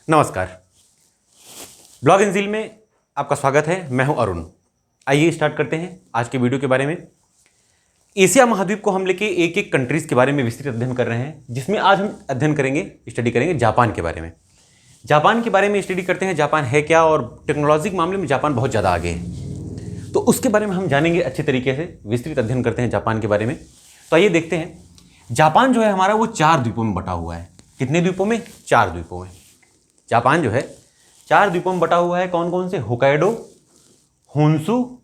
नमस्कार। Blog angel में आपका स्वागत है। मैं हूं अरुण। आइए स्टार्ट करते हैं आज के वीडियो के बारे में। एशिया महाद्वीप को हम लेके एक एक कंट्रीज के बारे में विस्तृत अध्ययन कर रहे हैं, जिसमें आज हम अध्ययन करेंगे, स्टडी करेंगे जापान के बारे में। जापान के बारे में स्टडी करते हैं, जापान है क्या और टेक्नोलॉजी के मामले में जापान बहुत ज़्यादा आगे है, तो उसके बारे में हम जानेंगे अच्छे तरीके से। विस्तृत अध्ययन करते हैं जापान के बारे में। तो आइए देखते हैं। जापान जो है हमारा वो 4 द्वीपों में बटा हुआ है। कितने द्वीपों में? 4 द्वीपों में। जापान जो है 4 द्वीपों में बटा हुआ है। कौन कौन से? होकाइडो, होन्शु,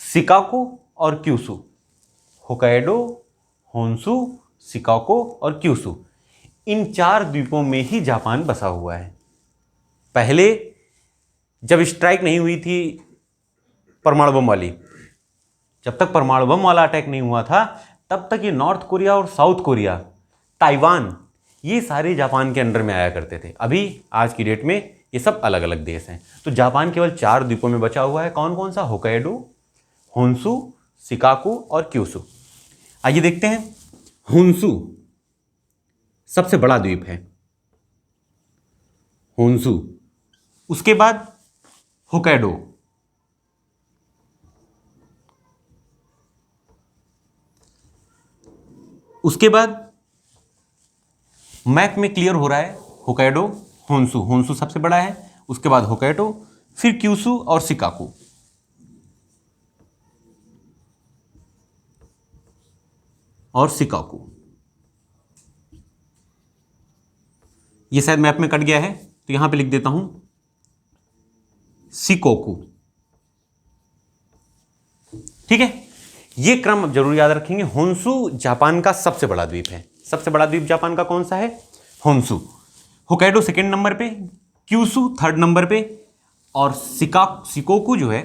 शिकागो और क्यूशु। होकाइडो, होन्शु, शिकागो और क्यूशु, इन 4 द्वीपों में ही जापान बसा हुआ है। पहले जब स्ट्राइक नहीं हुई थी परमाणु बम वाली, जब तक परमाणु बम वाला अटैक नहीं हुआ था, तब तक ये नॉर्थ कोरिया और साउथ कोरिया, ताइवान, ये सारे जापान के अंडर में आया करते थे। अभी आज की डेट में ये सब अलग अलग देश हैं। तो जापान केवल 4 द्वीपों में बचा हुआ है। कौन कौन सा? होकाइडो, होन्शु, शिकागो और क्यूशु। आइए देखते हैं। होन्शु सबसे बड़ा द्वीप है, होन्शु। उसके बाद होकाइडो, उसके बाद मैप में क्लियर हो रहा है होकाइडो, होन्शु। होन्शु सबसे बड़ा है, उसके बाद होकाइडो, फिर क्यूशु और शिकागो। ये शायद मैप में कट गया है, तो यहां पे लिख देता हूं शिकोकू। ठीक है, ये क्रम अब जरूर याद रखेंगे। होन्शु जापान का सबसे बड़ा द्वीप है। सबसे बड़ा द्वीप जापान का कौन सा है? होन्शु। होकाइडो सेकंड नंबर पे, क्यूशु थर्ड नंबर पे, और शिकोकू जो है,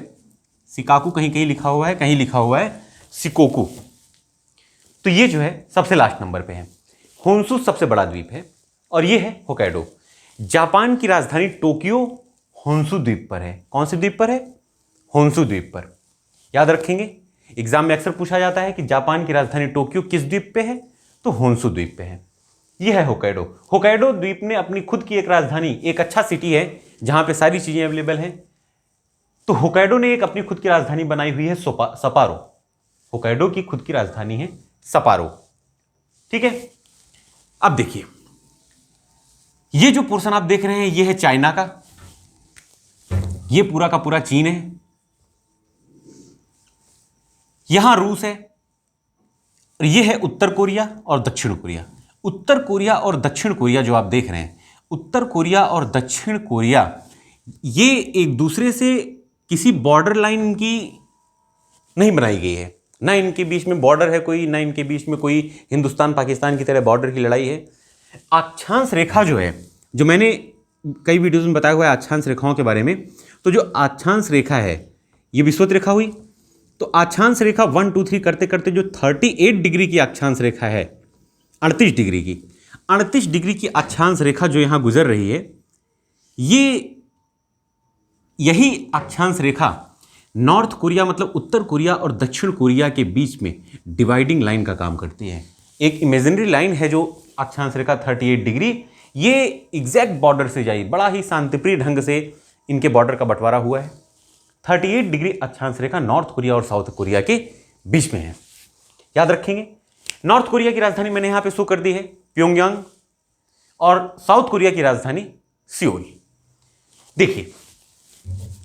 शिकागो कहीं कहीं लिखा हुआ है, कहीं लिखा हुआ है शिकोकू, तो ये जो है सबसे लास्ट नंबर पे है। होन्शु सबसे बड़ा द्वीप है और ये है होकाइडो। जापान की राजधानी टोक्यो होन्शु द्वीप पर है। कौन से द्वीप पर है? होन्शु द्वीप पर। याद रखेंगे, एग्जाम में अक्सर पूछा जाता है कि जापान की राजधानी टोक्यो किस द्वीप पे है, तो होन्शु द्वीप पे है। यह है होकाइडो। होकाइडो द्वीप में अपनी खुद की एक राजधानी, एक अच्छा सिटी है जहां पे सारी चीजें अवेलेबल हैं। तो होकाइडो ने एक अपनी खुद की राजधानी बनाई हुई है, सपारो। होकाइडो की खुद की राजधानी है सपारो। ठीक है, अब देखिए, ये जो पोर्शन आप देख रहे हैं ये है चाइना का, ये पूरा का पूरा चीन है, यहां रूस है, और ये है उत्तर कोरिया और दक्षिण कोरिया। उत्तर कोरिया और दक्षिण कोरिया जो आप देख रहे हैं, उत्तर कोरिया और दक्षिण कोरिया, ये एक दूसरे से किसी बॉर्डर लाइन की नहीं बनाई गई है। ना इनके बीच में बॉर्डर है कोई, ना इनके बीच में कोई हिंदुस्तान पाकिस्तान की तरह बॉर्डर की लड़ाई है। अक्षांश रेखा जो है, जो मैंने कई वीडियोज में बताया हुआ है अक्षांश रेखाओं के बारे में, तो जो अक्षांश रेखा है ये विषुवत रेखा हुई। तो अक्षांश रेखा 1 2 3 करते करते जो 38 डिग्री की अक्षांश रेखा है, 38 डिग्री की, 38 डिग्री की अक्षांश रेखा जो यहां गुजर रही है, यही अक्षांश रेखा नॉर्थ कोरिया मतलब उत्तर कोरिया और दक्षिण कोरिया के बीच में डिवाइडिंग लाइन का काम करती है। एक इमेजिनरी लाइन है जो अक्षांश रेखा 38 डिग्री, ये एग्जैक्ट बॉर्डर से जाई, बड़ा ही शांतिप्रिय ढंग से इनके बॉर्डर का बंटवारा हुआ है। 38 डिग्री अक्षांश रेखा नॉर्थ कोरिया और साउथ कोरिया के बीच में है। याद रखेंगे, नॉर्थ कोरिया की राजधानी मैंने यहां पे शो कर दी है, प्योंगयांग, और साउथ कोरिया की राजधानी सियोल। देखिए,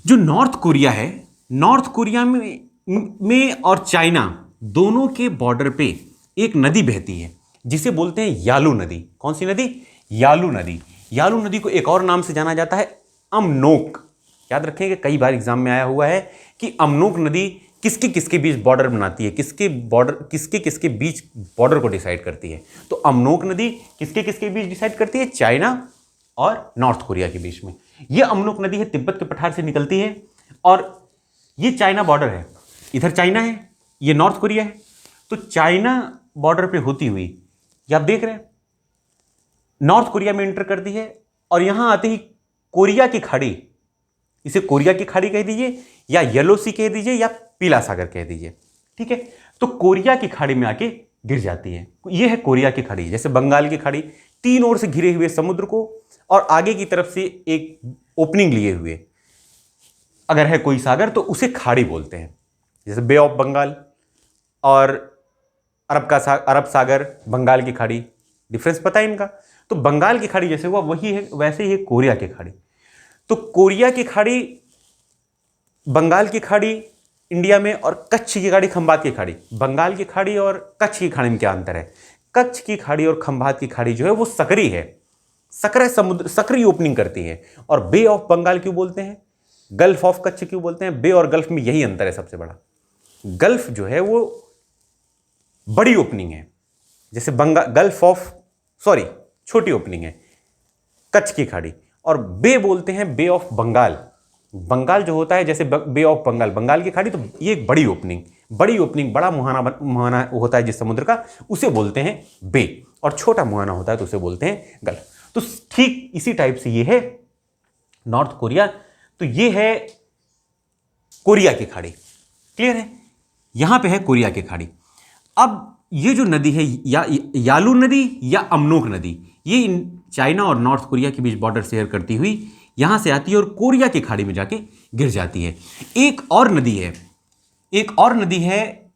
जो नॉर्थ कोरिया है, नॉर्थ कोरिया में और चाइना दोनों के बॉर्डर पे एक नदी बहती है जिसे बोलते हैं यालू नदी। कौन सी नदी? यालू नदी। यालू नदी को एक और नाम से जाना जाता है अमनोक। याद रखेंगे, कई बार एग्जाम में आया हुआ है कि अमनोक नदी किसके किसके बीच बॉर्डर बनाती है, किसके किसके बीच बॉर्डर को डिसाइड करती है। तो अमनोक नदी किसके किसके बीच डिसाइड करती है? चाइना और नॉर्थ कोरिया के बीच में। यह अमनोक नदी है, तिब्बत के पठार से निकलती है, और ये चाइना बॉर्डर है। इधर चाइना है, ये नॉर्थ कोरिया है। तो चाइना बॉर्डर पे होती हुई ये आप देख रहे हैं नॉर्थ कोरिया में एंटर करती है, और यहां आते ही कोरिया की खाड़ी, इसे कोरिया की खाड़ी कह दीजिए या येलो सी कह दीजिए या पीला सागर कह दीजिए। ठीक है, तो कोरिया की खाड़ी में आके गिर जाती है। यह है कोरिया की खाड़ी। जैसे बंगाल की खाड़ी, तीन ओर से घिरे हुए समुद्र को और आगे की तरफ से एक ओपनिंग लिए हुए अगर है कोई सागर तो उसे खाड़ी बोलते हैं, जैसे बे ऑफ बंगाल और अरब सागर, बंगाल की खाड़ी। डिफरेंस पता है इनका? तो बंगाल की खाड़ी जैसे हुआ वही है, वैसे ही है कोरिया की खाड़ी। तो कोरिया की खाड़ी, बंगाल की खाड़ी इंडिया में, और कच्छ की खाड़ी, खंभात की खाड़ी। बंगाल की खाड़ी और कच्छ की खाड़ी में क्या अंतर है? कच्छ की खाड़ी और खंभात की खाड़ी जो है वो सकरी है, सकरा समुद्र, सकरी ओपनिंग करती है। और बे ऑफ बंगाल क्यों बोलते हैं, गल्फ ऑफ कच्छ क्यों बोलते हैं? बे और गल्फ में यही अंतर है सबसे बड़ा। गल्फ जो है वो बड़ी ओपनिंग है, जैसे गल्फ ऑफ, सॉरी छोटी ओपनिंग है कच्छ की खाड़ी। और बे बोलते हैं बे ऑफ बंगाल। बंगाल जो होता है जैसे बे ऑफ बंगाल, बंगाल की खाड़ी, तो ये एक बड़ी ओपनिंग, बड़ा मुहाना होता है जिस समुद्र का, उसे बोलते हैं बे। और छोटा मुहाना होता है तो उसे बोलते हैं गल्फ। तो ठीक इसी टाइप से ये है नॉर्थ कोरिया। तो ये है कोरिया की खाड़ी, क्लियर है? यहां पे है कोरिया की खाड़ी। अब ये जो नदी है यालू नदी या अमनोक नदी, ये चाइना और नॉर्थ कोरिया के बीच बॉर्डर शेयर करती हुई यहां से आती है और कोरिया की खाड़ी में जाके गिर जाती है। एक और नदी है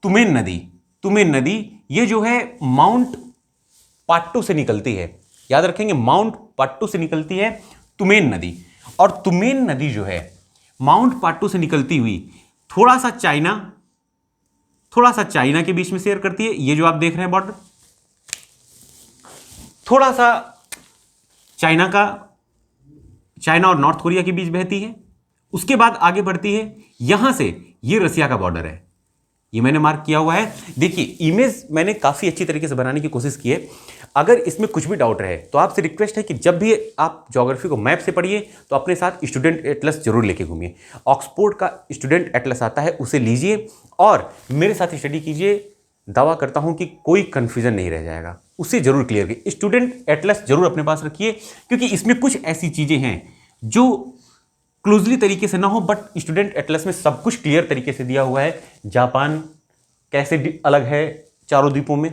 तुमेन नदी। तुमेन नदी ये जो है माउंट पाट्टू से निकलती है, याद रखेंगे, माउंट पाट्टू से निकलती है तुमेन नदी। और तुमेन नदी जो है माउंट पाट्टू से निकलती हुई थोड़ा सा चाइना के बीच में शेयर करती है। ये जो आप देख रहे हैं बॉर्डर, थोड़ा सा चाइना और नॉर्थ कोरिया के बीच बहती है। उसके बाद आगे बढ़ती है, यहां से ये रसिया का बॉर्डर है, ये मैंने मार्क किया हुआ है। देखिए इमेज मैंने काफी अच्छी तरीके से बनाने की कोशिश की है। अगर इसमें कुछ भी डाउट रहे तो आपसे रिक्वेस्ट है कि जब भी आप ज्योग्राफी को मैप से पढ़िए तो अपने साथ स्टूडेंट एटलस जरूर लेके घूमिए। ऑक्सफोर्ड का स्टूडेंट एटलस आता है, उसे लीजिए और मेरे साथ स्टडी कीजिए। दावा करता हूं कि कोई कंफ्यूजन नहीं रह जाएगा, उसे जरूर क्लियर कीजिए। स्टूडेंट एटलस जरूर अपने पास रखिए, क्योंकि इसमें कुछ ऐसी चीजें हैं जो क्लोजली तरीके से ना हो, बट स्टूडेंट एटलस में सब कुछ क्लियर तरीके से दिया हुआ है। जापान कैसे अलग है चारों द्वीपों में,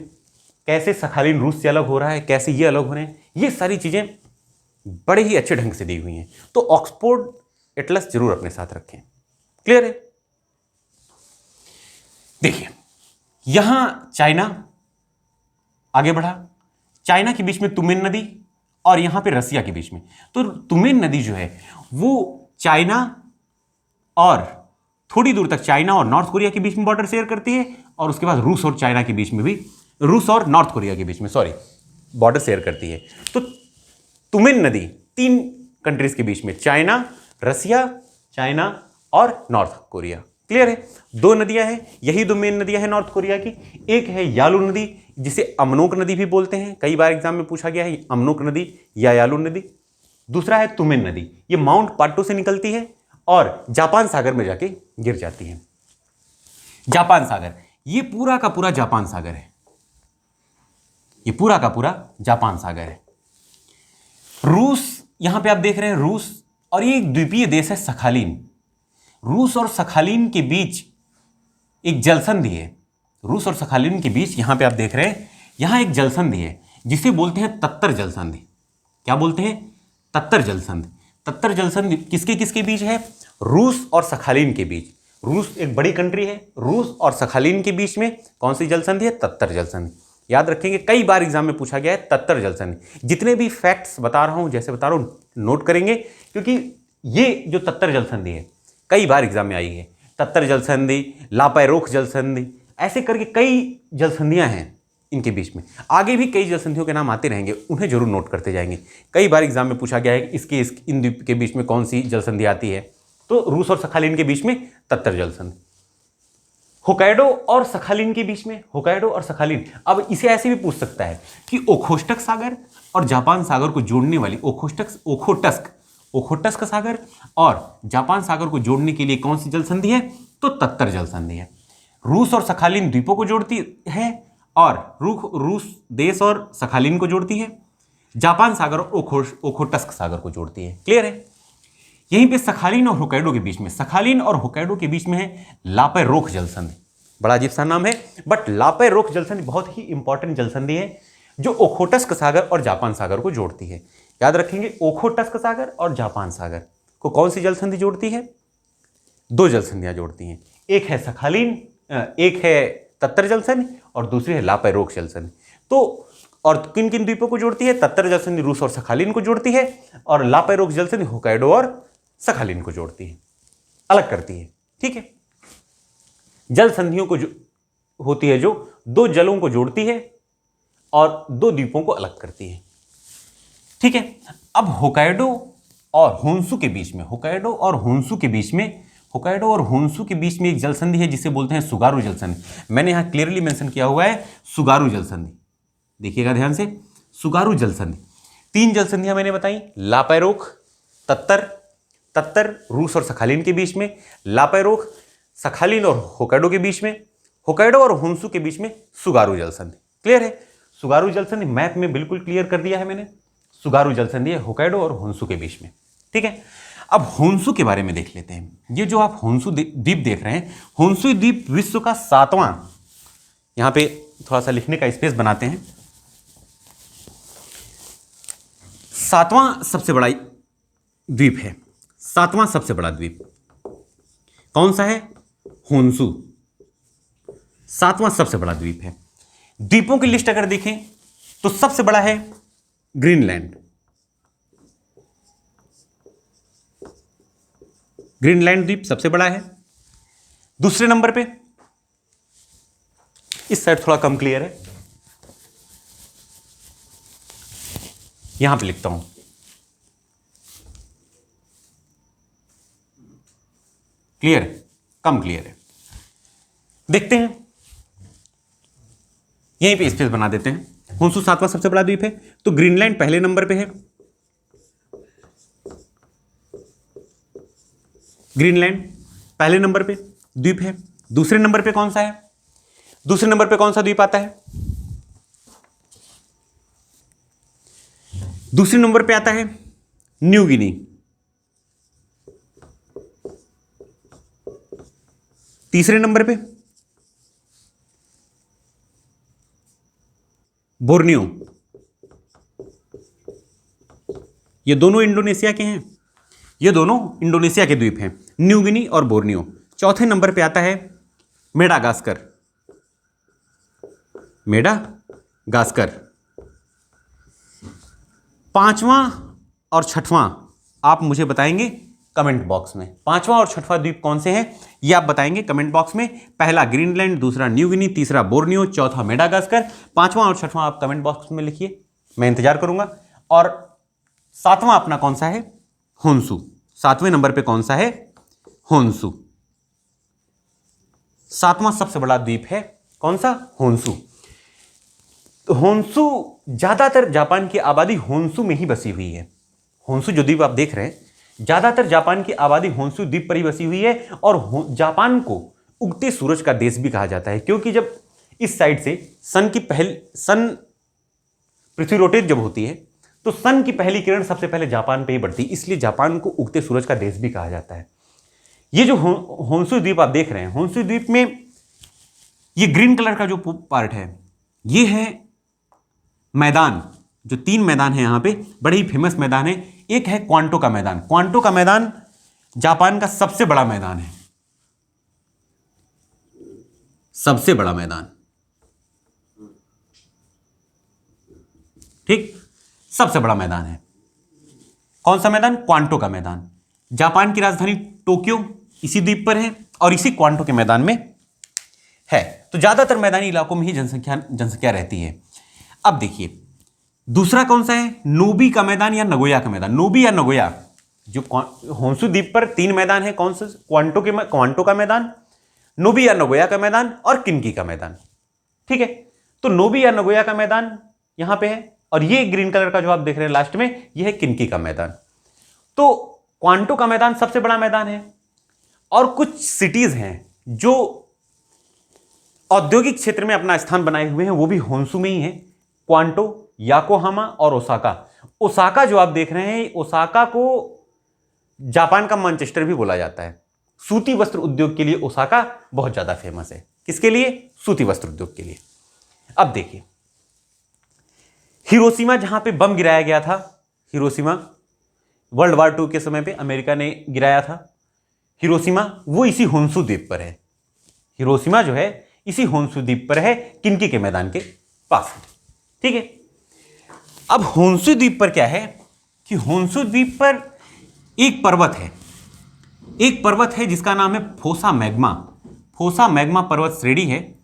कैसे सखालिन रूस से अलग हो रहा है, कैसे ये अलग हो रहे हैं, ये सारी चीजें बड़े ही अच्छे ढंग से दी हुई हैं। तो ऑक्सफोर्ड एटलस जरूर अपने साथ रखें, क्लियर है? देखिए यहां चाइना आगे बढ़ा, चाइना के बीच में तुमेन नदी और यहां पे रसिया के बीच में। तो तुमेन नदी जो है वो चाइना और थोड़ी दूर तक चाइना और नॉर्थ कोरिया के बीच में बॉर्डर शेयर करती है, और उसके बाद रूस और चाइना के बीच में भी, रूस और नॉर्थ कोरिया के बीच में बॉर्डर शेयर करती है। तो तुमेन नदी 3 कंट्रीज के बीच में, चाइना, रसिया, चाइना और नॉर्थ कोरिया, क्लियर है? 2 नदियां हैं, यही 2 मेन नदियां हैं नॉर्थ कोरिया की। एक है यालू नदी, जिसे अमनोक नदी भी बोलते हैं, कई बार एग्जाम में पूछा गया है अमनोक नदी या यालू नदी। दूसरा है तुमेन नदी, ये माउंट पाट्टू से निकलती है और जापान सागर में जाके गिर जाती है। जापान सागर, ये पूरा का पूरा जापान सागर है, ये पूरा का पूरा जापान सागर है। रूस, यहां पे आप देख रहे हैं रूस, और ये एक द्वीपीय देश है सखालिन। रूस और सखालिन के बीच एक जलसंधि है, रूस और सखालिन के बीच यहां पे आप देख रहे हैं, यहां एक जलसंधि है जिसे बोलते हैं तत्तर जलसंधि। क्या बोलते हैं? तत्तर जलसंधि। तत्तर जलसंधि किसके किसके बीच है? रूस और सखालिन के बीच। रूस एक बड़ी कंट्री है, रूस और सखालिन के बीच में कौन सी जलसंधि है? तत्तर जलसंधि। याद रखेंगे, कई बार एग्जाम में पूछा गया है तत्तर जलसंधि। जितने भी फैक्ट्स बता रहा हूं, जैसे बता रहा हूं, नोट करेंगे, क्योंकि ये जो तत्तर जलसंधि है कई बार एग्जाम में आई है। तत्तर जलसंधि, लापैरोख जलसंधि, ऐसे करके कई जलसंधियां हैं इनके बीच में। आगे भी कई जलसंधियों के नाम आते रहेंगे, उन्हें जरूर नोट करते जाएंगे। कई बार एग्जाम में पूछा गया है कि इन द्वीप के बीच में कौन सी जलसंधि आती है, तो रूस और सखालिन के बीच में तत्तर जलसंधि। होकाइडो और सखालिन के बीच में, होकाइडो और सखालिन। अब इसे ऐसे भी पूछ सकता है कि ओखोटस्क सागर और जापान सागर को जोड़ने वाली ओखोटस्क सागर और जापान सागर को जोड़ने के लिए कौन सी जलसंधि है? तो तत्तर जलसंधि है। रूस और सखालिन द्वीपों को जोड़ती है और रूस देश और सखालिन को जोड़ती है। जापान सागर और ओखोटस्क सागर को जोड़ती है, क्लियर है? यहीं पे सखालिन और होकाइडो के बीच में, सखालिन और होकाइडो के बीच में है लापैरोख जलसंधि। बड़ा अजीब सा नाम है, बट लापैरोख जलसंधि बहुत ही इंपॉर्टेंट जलसंधि है जो ओखोटस्क सागर और जापान सागर को जोड़ती है। याद रखेंगे, ओखोटस्क सागर और जापान सागर को कौन सी जल संधि जोड़ती है? दो जल संधियां जोड़ती हैं, एक है सखालीन, एक है तत्तर जल संधि और दूसरी है लापेरोक्स जल संधि। तो और किन किन द्वीपों को जोड़ती है? तत्तर जल संधि रूस और सखालीन को जोड़ती है, और लापेरोक्स जल संधि होकाइडो और सखालीन को जोड़ती है, अलग करती है। ठीक है, जल संधियों को जो होती है, जो दो जलों को जोड़ती है और दो द्वीपों को अलग करती है। ठीक है, अब होकाइडो और होन्शु के बीच में, होकाइडो और होन्शु के बीच में, होकाइडो और होन्शु के बीच में एक जल संधि है जिसे बोलते हैं सुगारू जल संधि। मैंने यहां क्लियरली मेंशन किया हुआ है सुगारू जल संधि, देखिएगा ध्यान से, सुगारू जल संधि। तीन जल संधियां मैंने बताई, लापेरोक, तत्तर, तत्तर रूस और सखालीन के बीच में, लापेरोक सखालीन और होकाइडो के बीच में, होकाइडो और होन्शु के बीच में सुगारू जल संधि। क्लियर है? सुगारू जल संधि मैप में बिल्कुल क्लियर कर दिया है मैंने, सुगारू जल संधि है होकाइडो और होन्शु के बीच में। ठीक है, अब होन्शु के बारे में देख लेते हैं। ये जो आप होन्शु द्वीप देख रहे हैं, होन्शु द्वीप विश्व का 7वां, यहां पे थोड़ा सा लिखने का स्पेस बनाते हैं, 7वां सबसे बड़ा द्वीप है। 7वां सबसे बड़ा द्वीप कौन सा है? होन्शु 7वां सबसे बड़ा द्वीप है। द्वीपों की लिस्ट अगर देखें तो सबसे बड़ा है ग्रीनलैंड, ग्रीनलैंड द्वीप सबसे बड़ा है। दूसरे नंबर पे, इस साइड थोड़ा कम क्लियर है, यहां पे लिखता हूं, क्लियर है? कम क्लियर है, देखते हैं, यहीं पे स्पेस बना देते हैं। होन्शु 7वां सबसे बड़ा द्वीप है, तो ग्रीनलैंड पहले नंबर पे है, ग्रीनलैंड पहले नंबर पे द्वीप है। दूसरे नंबर पे कौन सा है? दूसरे नंबर पे कौन सा द्वीप आता है? दूसरे नंबर पे आता है न्यू गिनी। तीसरे नंबर पे बोर्नियो, ये दोनों इंडोनेशिया के हैं, ये दोनों इंडोनेशिया के द्वीप हैं, न्यू गिनी और बोर्नियो। चौथे नंबर पे आता है मेडागास्कर, मेडागास्कर। पांचवां और छठवां आप मुझे बताएंगे कमेंट बॉक्स में, पांचवां और छठवां द्वीप कौन से हैं ये आप बताएंगे कमेंट बॉक्स में। पहला ग्रीनलैंड, दूसरा न्यू गिनी, तीसरा बोर्नियो, चौथा मेडागास्कर। पांचवां और छठवां आप कमेंट बॉक्स में लिखिए, मैं इंतजार करूंगा। और सातवां अपना कौन सा है? होन्शु। सातवें नंबर पे कौन सा है? होन्शु। सातवां सबसे बड़ा द्वीप है कौन सा? होन्शु। तो होन्शु, ज्यादातर जापान की आबादी होन्शु में ही बसी हुई है। होन्शु जो द्वीप आप देख रहे हैं, ज्यादातर जापान की आबादी होन्शु द्वीप पर ही बसी हुई है। और जापान को उगते सूरज का देश भी कहा जाता है, क्योंकि जब इस साइड से सन पृथ्वी रोटेट जब होती है तो सन की पहली किरण सबसे पहले जापान पे ही बढ़ती है, इसलिए जापान को उगते सूरज का देश भी कहा जाता है। ये जो होन्शु द्वीप आप देख रहे हैं, होन्शु द्वीप में ये ग्रीन कलर का जो पार्ट है, ये है मैदान। जो 3 मैदान है यहां पे, बड़े ही फेमस मैदान है। एक है क्वांटो का मैदान। क्वांटो का मैदान जापान का सबसे बड़ा मैदान है, सबसे बड़ा मैदान, ठीक, सबसे बड़ा मैदान है। कौन सा मैदान? क्वांटो का मैदान। जापान की राजधानी टोक्यो इसी द्वीप पर है और इसी क्वांटो के मैदान में है। तो ज्यादातर मैदानी इलाकों में ही जनसंख्या रहती है। अब देखिए दूसरा कौन सा है? नोबी का मैदान या नगोया का मैदान। नोबी या नगोया, जो होन्शु द्वीप पर 3 मैदान है, कौन सा? क्वांटो का मैदान, नोबी या नगोया का मैदान और किन्की का मैदान। ठीक है, तो नोबी या नगोया का मैदान यहां पे है, और ये ग्रीन कलर का जो आप देख रहे हैं लास्ट में, ये है किन्की का मैदान। तो क्वांटो का मैदान सबसे बड़ा मैदान है। और कुछ सिटीज हैं जो औद्योगिक क्षेत्र में अपना स्थान बनाए हुए हैं, वो भी होन्शु में ही है। क्वांटो, याकोहामा और ओसाका। ओसाका जो आप देख रहे हैं, ओसाका को जापान का मैनचेस्टर भी बोला जाता है। सूती वस्त्र उद्योग के लिए ओसाका बहुत ज्यादा फेमस है। किसके लिए? सूती वस्त्र उद्योग के लिए। अब देखिए हिरोशिमा जहां पे बम गिराया गया था हिरोशिमा वर्ल्ड वार 2 के समय पे अमेरिका ने गिराया था हिरोशिमा, वो इसी होन्शु द्वीप पर है। हिरोशिमा जो है इसी होन्शु द्वीप पर है, किनकी के मैदान के पास। ठीक है, अब होन्शु द्वीप पर क्या है कि होन्शु द्वीप पर एक पर्वत है जिसका नाम है फोसा मैग्मा। फोसा मैग्मा पर्वत श्रेणी है,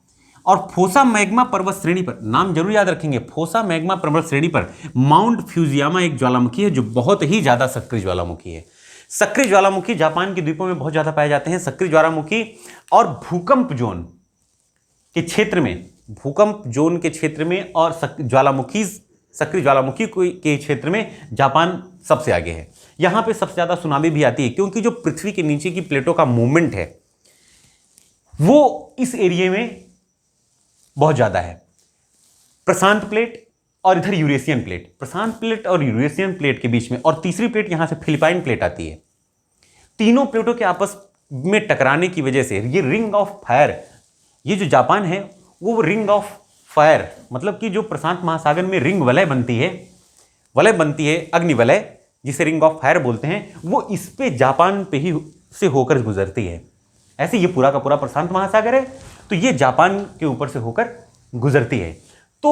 और फोसा मैग्मा पर्वत श्रेणी पर, नाम जरूर याद रखेंगे, फोसा मैग्मा पर्वत श्रेणी पर माउंट फ्यूजियामा एक ज्वालामुखी है जो बहुत ही ज्यादा सक्रिय ज्वालामुखी है। सक्रिय ज्वालामुखी जापान के द्वीपों में बहुत ज्यादा पाए जाते हैं। सक्रिय ज्वालामुखी और भूकंप जोन के क्षेत्र में और सक्रिय ज्वालामुखी के क्षेत्र में जापान सबसे आगे है। यहां पे सबसे ज्यादा सुनामी भी आती है, क्योंकि जो पृथ्वी के नीचे की प्लेटों का मूवमेंट है वो इस एरिया में बहुत ज्यादा है। प्रशांत प्लेट और इधर यूरेशियन प्लेट, प्रशांत प्लेट और यूरेशियन प्लेट के बीच में, और तीसरी प्लेट यहां से फिलिपाइन प्लेट आती है। तीनों प्लेटों के आपस में टकराने की वजह से ये रिंग ऑफ फायर, ये जो जापान है वो रिंग ऑफ फायर, मतलब कि जो प्रशांत महासागर में रिंग वलय बनती है अग्नि वलय, जिसे रिंग ऑफ फायर बोलते हैं, वो इस पे जापान पे ही से होकर गुजरती है। ऐसे ये पूरा का पूरा प्रशांत महासागर है, तो ये जापान के ऊपर से होकर गुजरती है। तो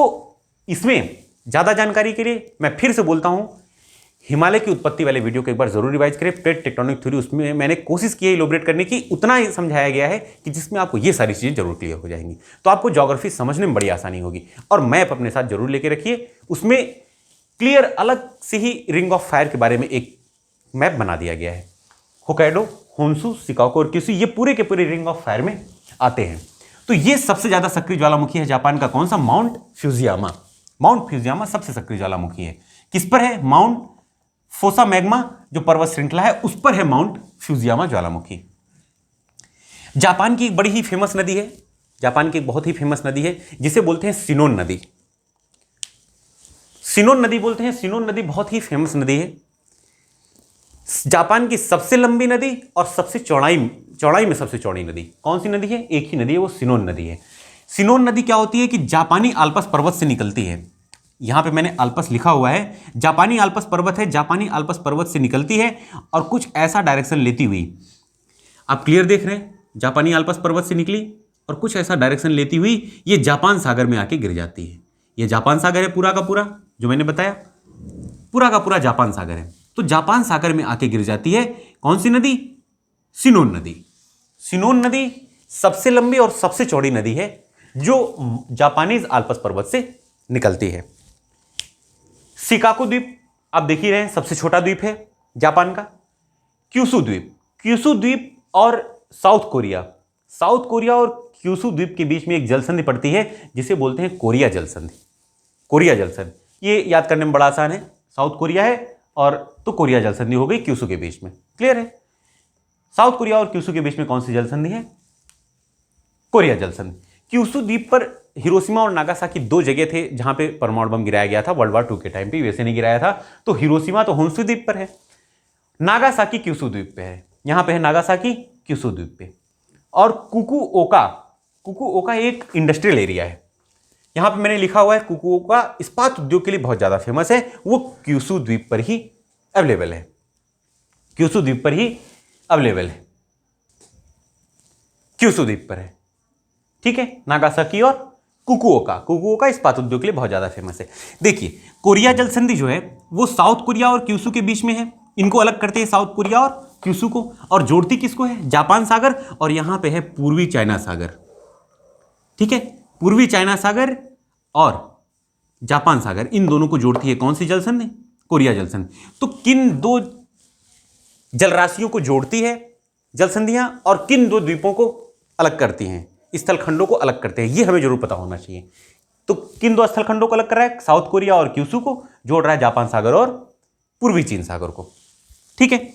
इसमें ज्यादा जानकारी के लिए मैं फिर से बोलता हूं, हिमालय की उत्पत्ति वाले वीडियो को एक बार जरूर रिवाइज करें। प्लेट टेक्टोनिक थ्योरी, उसमें मैंने कोशिश की है इलोबरेट करने की, उतना ही समझाया गया है कि जिसमें आपको ये सारी चीजें जरूर क्लियर हो जाएंगी, तो आपको ज्योग्राफी समझने में बड़ी आसानी होगी। और मैप अपने साथ जरूर लेके रखिए, उसमें क्लियर अलग से ही रिंग ऑफ फायर के बारे में एक मैप बना दिया गया है। होकाइडो, होन्शु, शिकागो और क्यूशु, ये पूरे के पूरे रिंग ऑफ फायर में आते हैं। तो ये सबसे ज्यादा सक्रिय ज्वालामुखी है जापान का, कौन सा? Mount Fujiyama. माउंट फ्यूजियामा सबसे सक्रिय ज्वालामुखी है। किस पर है? माउंट फोसा मैग्मा जो पर्वत श्रृंखला है उस पर है माउंट फ्यूजियामा ज्वालामुखी। जापान की एक बड़ी ही फेमस नदी है, जापान की एक बहुत ही फेमस नदी है जिसे बोलते हैं सिनोन नदी। सिनोन नदी बोलते हैं, सिनोन नदी बहुत ही फेमस नदी है, जापान की सबसे लंबी नदी और सबसे चौड़ाई में सबसे चौड़ी नदी। कौन सी नदी है? एक ही नदी है, वो सिनोन नदी है। सिनोन नदी क्या होती है कि जापानी आल्प्स पर्वत से निकलती है। यहां पे मैंने आल्प्स लिखा हुआ है, जापानी आल्प्स पर्वत है, जापानी आल्प्स पर्वत से निकलती है और कुछ ऐसा डायरेक्शन लेती हुई, आप क्लियर देख रहे हैं, जापानी आल्प्स पर्वत से निकली और कुछ ऐसा डायरेक्शन लेती हुई ये जापान सागर में आके गिर जाती है। ये जापान सागर है पूरा का पूरा, जो मैंने बताया पूरा का पूरा जापान सागर है। तो जापान सागर में आके गिर जाती है कौन सी नदी? सिनोन नदी। सिनोन नदी सबसे लंबी और सबसे चौड़ी नदी है जो जापानीज आल्प्स पर्वत से निकलती है। शिकागो द्वीप आप देख ही रहे हैं, सबसे छोटा द्वीप है जापान का। क्यूशु द्वीप, क्यूशु द्वीप और साउथ कोरिया और क्यूशु द्वीप के बीच में एक जलसंधि पड़ती है जिसे बोलते हैं कोरिया जलसंधि। कोरिया जलसंधि ये याद करने में बड़ा आसान है, साउथ कोरिया है और तो कोरिया जलसंधि हो गई क्यूशु के बीच में। क्लियर है? साउथ कोरिया और क्यूशु के बीच में कौन सी जलसंधि है? कोरिया जलसंधि। क्यूशु द्वीप पर हिरोशिमा और नागासाकी दो जगह थे जहां पे परमाणु बम गिराया गया था वर्ल्ड वार 2 के टाइम पे, वैसे नहीं गिराया था। तो हिरोशिमा तो होन्शु द्वीप पर है, नागासाकी क्यूशु द्वीप पे है, यहां पे है नागासाकी क्यूशु द्वीप पे। और कुकुओका एक इंडस्ट्रियल एरिया है, यहां पे मैंने लिखा हुआ है कुकुओका इस्पात उद्योग के लिए बहुत ज्यादा फेमस है, वो क्यूशु द्वीप पर ही अवेलेबल है, क्यूशु द्वीप पर ही अवेलेबल है, क्यूशु द्वीप पर है। ठीक है, नागासाकी और कुकुओका इस्पात उद्योग के लिए बहुत ज्यादा फेमस है। देखिए कोरिया जलसंधि जो है वो साउथ कोरिया और क्यूशु के बीच में है, इनको अलग करते हैं साउथ कोरिया और क्यूशु को, और जोड़ती किसको है? जापान सागर, और यहां पे है पूर्वी चाइना सागर। ठीक है, पूर्वी चाइना सागर और जापान सागर, इन दोनों को जोड़ती है कौन सी जलसंधि? कोरिया जलसंधि। तो किन दो जलराशियों को जोड़ती है जलसंधियां और किन दो द्वीपों को अलग करती हैं, स्थल खंडों को अलग करते हैं, ये हमें जरूर पता होना चाहिए। तो किन दो स्थल खंडों को अलग कर रहा है? साउथ कोरिया और क्यूशु को जोड़ रहा है जापान सागर और पूर्वी चीन सागर को। ठीक है,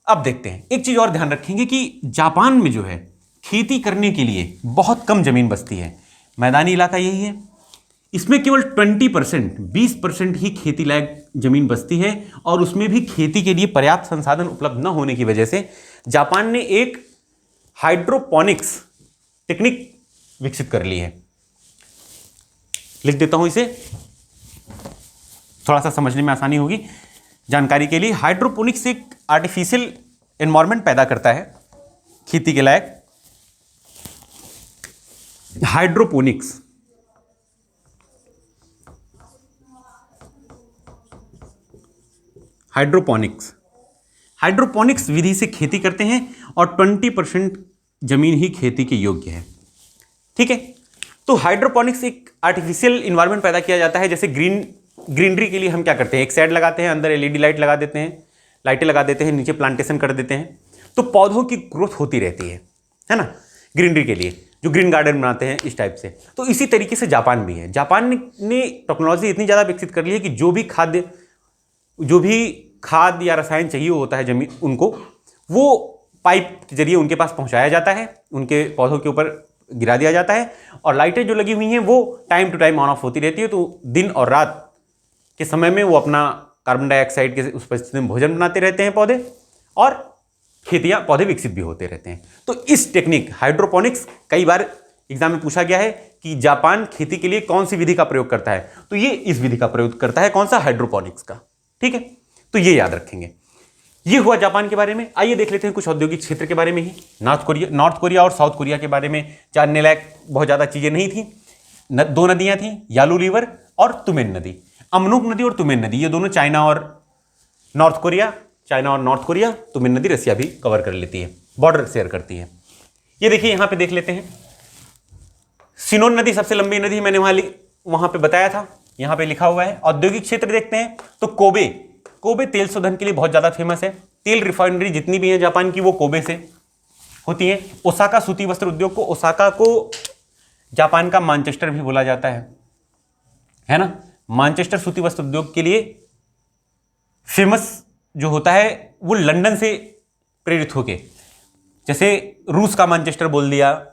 अब देखते हैं, एक चीज और ध्यान रखेंगे कि जापान में जो है खेती करने के लिए बहुत कम जमीन बचती है, मैदानी इलाका यही है, इसमें केवल 20% ही खेती लायक जमीन बचती है, और उसमें भी खेती के लिए पर्याप्त संसाधन उपलब्ध न होने की वजह से जापान ने एक हाइड्रोपोनिक्स टेक्निक विकसित कर ली है। लिख देता हूं इसे, थोड़ा सा समझने में आसानी होगी। जानकारी के लिए, हाइड्रोपोनिक्स एक आर्टिफिशियल एनवायरनमेंट पैदा करता है खेती के लायक। हाइड्रोपोनिक्स हाइड्रोपोनिक्स विधि से खेती करते हैं और 20% जमीन ही खेती के योग्य है। ठीक है, तो हाइड्रोपोनिक्स एक आर्टिफिशियल इन्वायरमेंट पैदा किया जाता है। जैसे ग्रीनरी के लिए हम क्या करते हैं, एक शेड लगाते हैं, अंदर एलईडी लाइट लगा देते हैं, लाइटें लगा देते हैं, नीचे प्लांटेशन कर देते हैं, तो पौधों की ग्रोथ होती रहती है ना, ग्रीनरी के लिए, जो ग्रीन गार्डन बनाते हैं इस टाइप से। तो इसी तरीके से जापान भी है। जापान ने टेक्नोलॉजी इतनी ज़्यादा विकसित कर ली है कि जो भी खाद या रसायन चाहिए होता है जमीन उनको, वो पाइप के जरिए उनके पास पहुंचाया जाता है, उनके पौधों के ऊपर गिरा दिया जाता है, और लाइटें जो लगी हुई हैं वो time to time on off होती रहती है। तो दिन और रात के समय में वो अपना कार्बन डाइऑक्साइड के उस परिस्थिति में भोजन बनाते रहते हैं पौधे, और पौधे विकसित भी होते रहते हैं। तो इस टेक्निक हाइड्रोपोनिक्स, कई बार एग्जाम में पूछा गया है कि जापान खेती के लिए कौन सी विधि का प्रयोग करता है, तो ये इस विधि का प्रयोग करता है। कौन सा? हाइड्रोपोनिक्स का। ठीक है, तो ये याद रखेंगे। ये हुआ जापान के बारे में। आइए देख लेते हैं कुछ औद्योगिक क्षेत्र के बारे में ही। नॉर्थ कोरिया और साउथ कोरिया के बारे में जानने लायक बहुत ज़्यादा चीज़ें नहीं थी। दो नदियाँ थीं, यालू रिवर और तुमेन नदी। अमनुक नदी और तुमेन नदी, ये दोनों चाइना और नॉर्थ कोरिया, तुमेन नदी रसिया भी कवर कर लेती है, बॉर्डर शेयर करती है। ये देखिए, यहाँ पे देख लेते हैं, सिनोन नदी सबसे लंबी नदी, मैंने वहाँ पे बताया था, यहाँ पे लिखा हुआ है। औद्योगिक क्षेत्र देखते हैं तो कोबे तेल शोधन के लिए बहुत ज़्यादा फेमस है। तेल रिफाइनरी जितनी भी हैं जापान की, वो कोबे से होती हैं। ओसाका सूती वस्त्र उद्योग ओसाका को जापान का मैनचेस्टर भी बोला जाता है ना। मैनचेस्टर सूती वस्त्र उद्योग के लिए फेमस जो होता है वो लंदन से प्रेरित होके, जैसे रूस का मैनचेस्टर बोल दिया,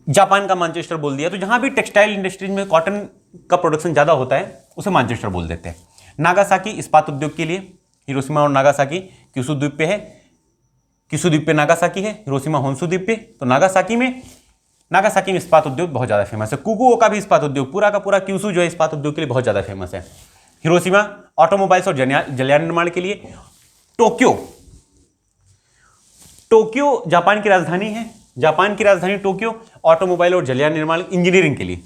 जापान का मैनचेस्टर बोल दिया। तो जहां भी टेक्सटाइल इंडस्ट्रीज में कॉटन का प्रोडक्शन ज़्यादा होता है उसे मैनचेस्टर बोल देते हैं। नागासाकी इस्पात उद्योग के लिए, हिरोशिमा और नागासाकी क्यूशु द्वीप पे है, क्यूशु द्वीप पे नागासाकी है, हिरोशिमा होन्शु द्वीप पे। तो नागासाकी में इस्पात उद्योग बहुत ज़्यादा फेमस है। फुकुओका भी इस्पात उद्योग, पूरा का पूरा क्यूशु जो है इस्पात उद्योग के लिए बहुत ज़्यादा फेमस है। हिरोशिमा ऑटोमोबाइल्स और जलयान निर्माण के लिए। टोक्यो जापान की राजधानी है। जापान की राजधानी टोक्यो ऑटोमोबाइल और जलयान निर्माण इंजीनियरिंग के लिए,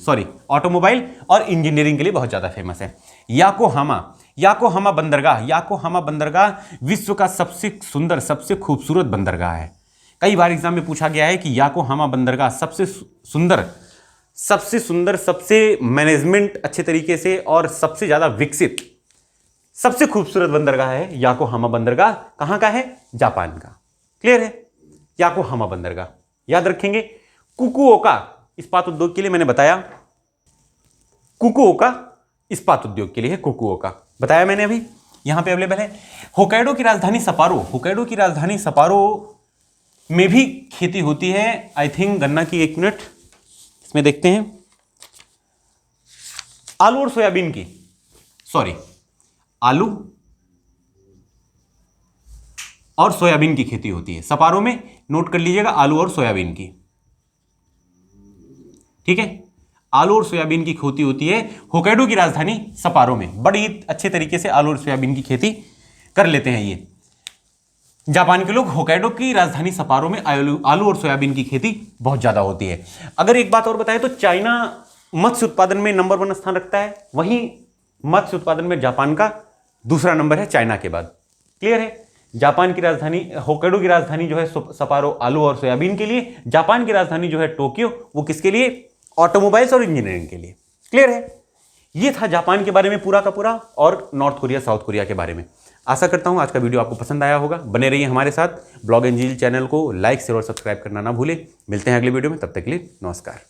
ऑटोमोबाइल और इंजीनियरिंग के लिए बहुत ज़्यादा फेमस है। याकोहामा बंदरगाह विश्व का सबसे सुंदर, सबसे खूबसूरत बंदरगाह है। कई बार एग्जाम में पूछा गया है कि याकोहामा बंदरगाह सबसे सुंदर, सबसे मैनेजमेंट अच्छे तरीके से और सबसे ज़्यादा विकसित, सबसे खूबसूरत बंदरगाह है याकोहामा बंदरगाह। कहाँ का है? जापान का। क्लियर है? याकोहामा बंदरगाह याद रखेंगे। फुकुओका इस्पात उद्योग के लिए मैंने बताया, फुकुओका इस्पात उद्योग के लिए है, फुकुओका बताया मैंने अभी, यहां पे अवेलेबल है। होकाइडो की राजधानी सपारो में भी खेती होती है, आई थिंक गन्ना की। एक मिनट, इसमें देखते हैं। आलू और सोयाबीन की, आलू और सोयाबीन की खेती होती है सपारो में। नोट कर लीजिएगा, आलू और सोयाबीन की। ठीक है, आलू और सोयाबीन की खेती होती है होकाइडो की राजधानी सपारो में। बड़ी अच्छे तरीके से आलू और सोयाबीन की खेती कर लेते हैं ये जापान के लोग। होकाइडो की राजधानी सपारो में आलू और सोयाबीन की खेती बहुत ज्यादा होती है। अगर एक बात और बताएं तो चाइना मत्स्य उत्पादन में नंबर 1 स्थान रखता है, वहीं मत्स्य उत्पादन में जापान का दूसरा नंबर है चाइना के बाद। क्लियर है? जापान की राजधानी, होकाइडो की राजधानी जो है सपारो आलू और सोयाबीन के लिए, जापान की राजधानी जो है टोक्यो, वो किसके लिए? ऑटोमोबाइल्स और इंजीनियरिंग के लिए। क्लियर है? ये था जापान के बारे में पूरा का पूरा, और नॉर्थ कोरिया, साउथ कोरिया के बारे में। आशा करता हूं आज का वीडियो आपको पसंद आया होगा। बने रहिए हमारे साथ। ब्लॉग एंड झील चैनल को लाइक, शेयर और सब्सक्राइब करना ना भूलें। मिलते हैं अगले वीडियो में, तब तक के लिए नमस्कार।